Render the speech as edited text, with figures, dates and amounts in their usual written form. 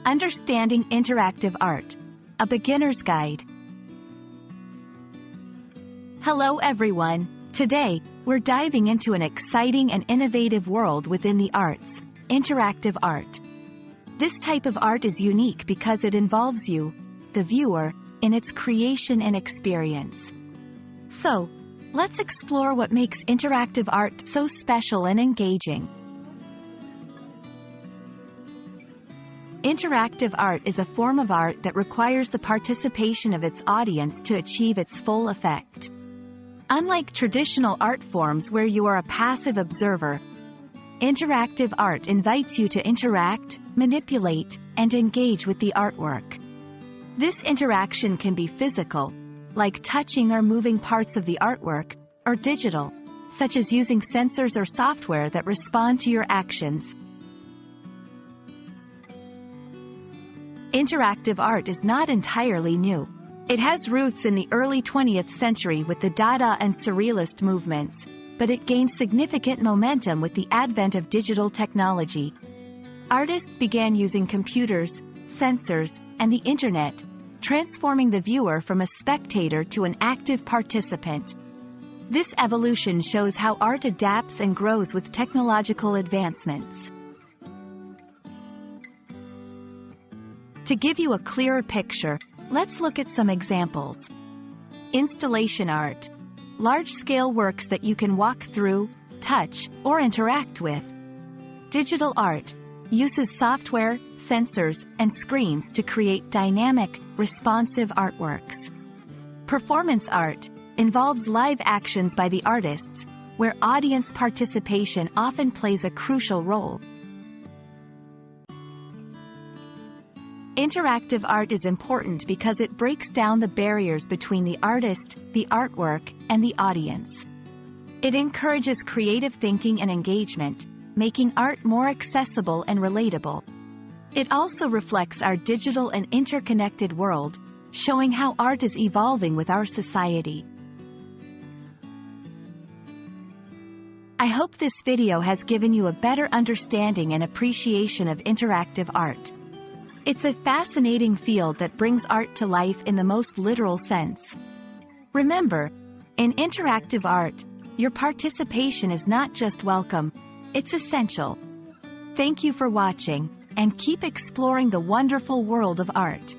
Understanding Interactive Art, a Beginner's Guide. Hello everyone. Today, we're diving into an exciting and innovative world within the arts, interactive art. This type of art is unique because it involves you, the viewer, in its creation and experience. So, let's explore what makes interactive art so special and engaging. Interactive art is a form of art that requires the participation of its audience to achieve its full effect. Unlike traditional art forms where you are a passive observer, interactive art invites you to interact, manipulate, and engage with the artwork. This interaction can be physical, like touching or moving parts of the artwork, or digital, such as using sensors or software that respond to your actions. Interactive art is not entirely new. It has roots in the early 20th century with the Dada and Surrealist movements, but it gained significant momentum with the advent of digital technology. Artists began using computers, sensors, and the internet, transforming the viewer from a spectator to an active participant. This evolution shows how art adapts and grows with technological advancements. To give you a clearer picture, let's look at some examples. Installation art. Large-scale works that you can walk through, touch, or interact with. Digital art. Uses software, sensors, and screens to create dynamic, responsive artworks. Performance art. Involves live actions by the artists, where audience participation often plays a crucial role. Interactive art is important because it breaks down the barriers between the artist, the artwork, and the audience. It encourages creative thinking and engagement, making art more accessible and relatable. It also reflects our digital and interconnected world, showing how art is evolving with our society. I hope this video has given you a better understanding and appreciation of interactive art. It's a fascinating field that brings art to life in the most literal sense. Remember, in interactive art, your participation is not just welcome, it's essential. Thank you for watching, and keep exploring the wonderful world of art.